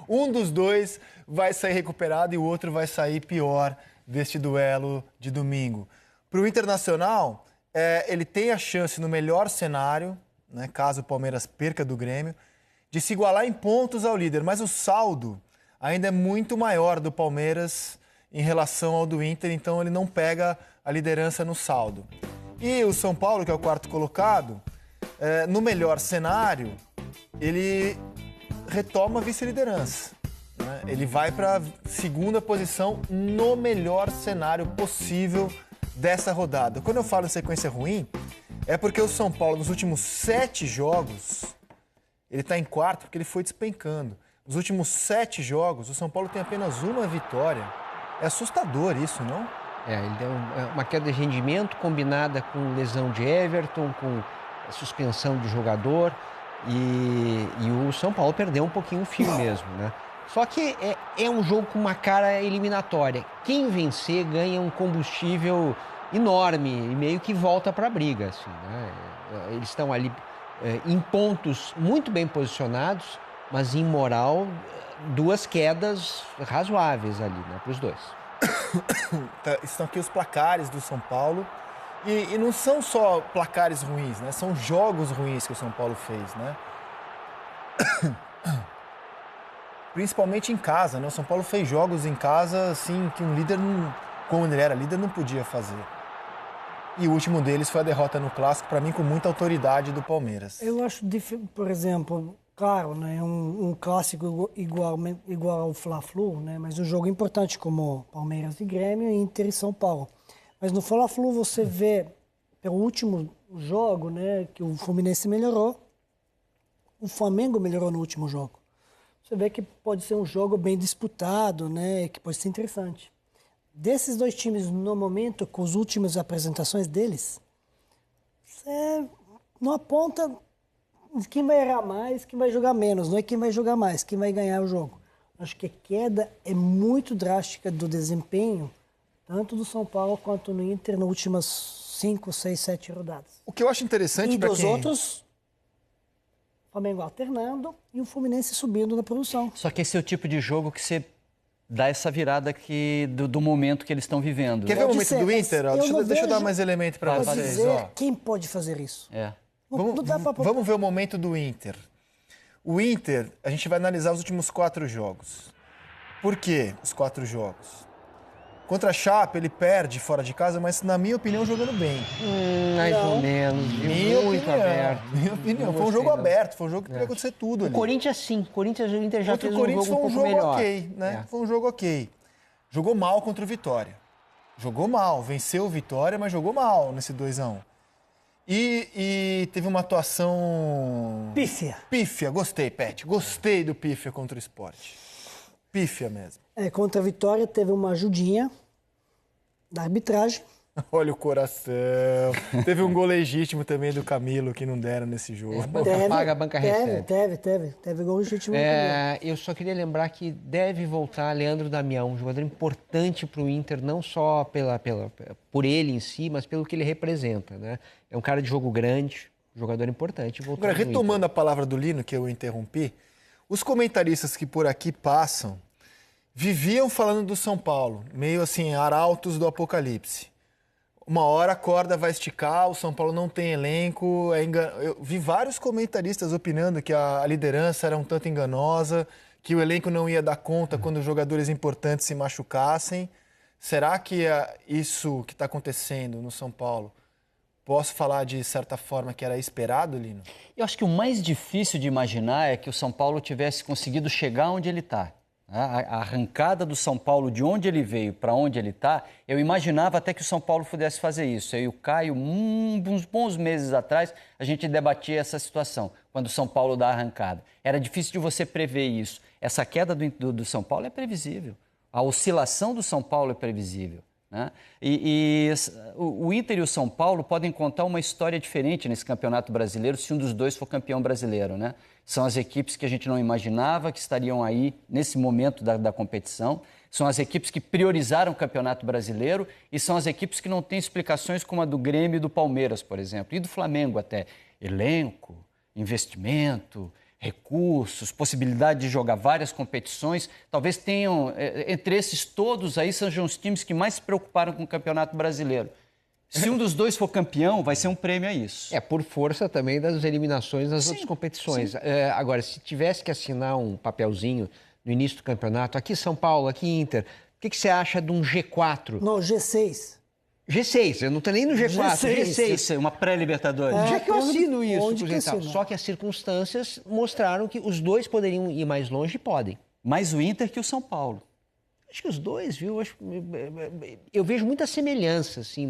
Um dos dois vai sair recuperado e o outro vai sair pior deste duelo de domingo. Para o Internacional, ele tem a chance, no melhor cenário, né, caso o Palmeiras perca do Grêmio, de se igualar em pontos ao líder, mas o saldo ainda é muito maior do Palmeiras em relação ao do Inter, então ele não pega a liderança no saldo. E o São Paulo, que é o quarto colocado, no melhor cenário, ele retoma a vice-liderança, né? Ele vai para a segunda posição no melhor cenário possível dessa rodada. Quando eu falo em sequência ruim, é porque o São Paulo, nos últimos 7 jogos, ele está em quarto porque ele foi despencando. Nos últimos 7 jogos, o São Paulo tem apenas uma vitória. É assustador isso, não? Ele deu uma queda de rendimento combinada com lesão de Everton, com suspensão de jogador, e o São Paulo perdeu um pouquinho o fio mesmo, né? Só que é um jogo com uma cara eliminatória. Quem vencer ganha um combustível enorme e meio que volta para a briga, assim, né? Eles estão ali em pontos muito bem posicionados, mas em moral, 2 quedas razoáveis ali, né, para os dois. Estão aqui os placares do São Paulo. E não são só placares ruins, né? São jogos ruins que o São Paulo fez, né? Principalmente em casa, né? O São Paulo fez jogos em casa, assim, que um líder, como ele era líder, não podia fazer. E o último deles foi a derrota no Clássico, para mim, com muita autoridade do Palmeiras. Eu acho difícil, por exemplo, claro, né? Um clássico igual ao Fla-Flu, né? Mas um jogo importante como Palmeiras e Grêmio, Inter e São Paulo. Mas no Fla-Flu você vê, pelo último jogo, né, que o Fluminense melhorou, o Flamengo melhorou no último jogo. Você vê que pode ser um jogo bem disputado, né, que pode ser interessante. Desses 2 times, no momento, com as últimas apresentações deles, você não aponta quem vai errar mais, quem vai jogar menos, não é quem vai jogar mais, quem vai ganhar o jogo. Acho que a queda é muito drástica do desempenho, tanto do São Paulo quanto no Inter, nas últimas 5, 6, 7 rodadas. O que eu acho interessante para quem... E dos outros, o Flamengo alternando e o Fluminense subindo na produção. Só que esse é o tipo de jogo que você dá essa virada aqui do momento que eles estão vivendo. Quer ver o momento do Inter? Deixa eu dar mais elemento para vocês. Quem pode fazer isso? Vamos ver o momento do Inter. O Inter, a gente vai analisar os últimos 4 jogos. Por quê os 4 jogos? Contra a Chape, ele perde fora de casa, mas, na minha opinião, jogando bem. Mais ou menos. Muito aberto. Minha opinião. Foi um jogo aberto, foi um jogo que podia acontecer tudo ali. O Corinthians, sim. O Inter já fez um jogo um pouco melhor. Ok, né? É. Foi um jogo ok. Jogou mal contra o Vitória. Jogou mal. Venceu o Vitória, mas jogou mal nesse 2-1. E teve uma atuação... Pífia. Gostei, Pet. Gostei do pífia contra o Sport. Pífia mesmo. Contra a Vitória teve uma ajudinha da arbitragem. Olha o coração. Teve um gol legítimo também do Camilo que não deram nesse jogo. Paga, a banca recebe. Teve gol legítimo. Eu só queria lembrar que deve voltar Leandro Damião, um jogador importante para o Inter, não só por ele em si, mas pelo que ele representa, né? É um cara de jogo grande, um jogador importante. Agora, retomando a palavra do Lino, que eu interrompi, os comentaristas que por aqui passam viviam falando do São Paulo, meio assim, arautos do apocalipse. Uma hora a corda vai esticar, o São Paulo não tem elenco. Eu vi vários comentaristas opinando que a liderança era um tanto enganosa, que o elenco não ia dar conta quando os jogadores importantes se machucassem. Será que isso que está acontecendo no São Paulo, posso falar de certa forma que era esperado, Lino? Eu acho que o mais difícil de imaginar é que o São Paulo tivesse conseguido chegar onde ele está. A arrancada do São Paulo, de onde ele veio para onde ele está, eu imaginava até que o São Paulo pudesse fazer isso. Eu e o Caio, uns bons meses atrás, a gente debatia essa situação, quando o São Paulo dá a arrancada. Era difícil de você prever isso. Essa queda do São Paulo é previsível. A oscilação do São Paulo é previsível, né? O Inter e o São Paulo podem contar uma história diferente nesse Campeonato Brasileiro se um dos dois for campeão brasileiro, né? São as equipes que a gente não imaginava que estariam aí nesse momento da competição. São as equipes que priorizaram o Campeonato Brasileiro e são as equipes que não têm explicações como a do Grêmio e do Palmeiras, por exemplo, e do Flamengo até. Elenco, investimento, recursos, possibilidade de jogar várias competições, talvez tenham, entre esses todos aí, sejam os times que mais se preocuparam com o Campeonato Brasileiro. Se um dos dois for campeão, vai ser um prêmio a isso. Por força também das eliminações das outras competições. Agora, se tivesse que assinar um papelzinho no início do campeonato, aqui São Paulo, aqui Inter, o que você acha de um G4? Não, G6. G6, eu não estou nem no G4, G6. Uma pré-Libertadores. Onde é que eu assino isso? Onde que assina? Só que as circunstâncias mostraram que os dois poderiam ir mais longe e podem. Mais o Inter que o São Paulo. Acho que os dois, viu? Eu vejo muita semelhança assim,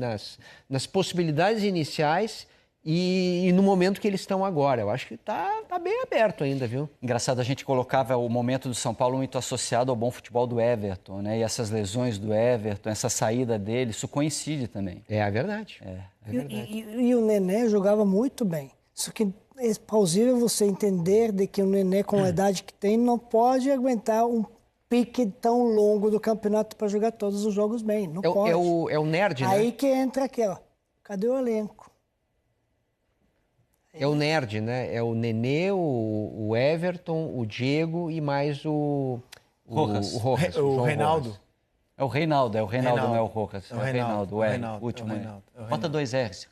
nas possibilidades iniciais e no momento que eles estão agora. Eu acho que tá bem aberto ainda, viu? Engraçado, a gente colocava o momento do São Paulo muito associado ao bom futebol do Everton, né? E essas lesões do Everton, essa saída dele, isso coincide também. É verdade. E o Nené jogava muito bem. Só que é plausível você entender de que o Nené, com a idade que tem, não pode aguentar um pique tão longo do campeonato para jogar todos os jogos bem. Não pode. É o nerd, né? Aí que entra aqui, ó. Cadê o elenco? É o nerd, né? É o Nenê, o Everton, o Diego e mais o Rojas. Rojas, O João Reinaldo. Rojas. É o Reinaldo, não é o Rojas. É o Reinaldo, o é o R, Reinaldo, último. é o Reinaldo. Bota 2 R's.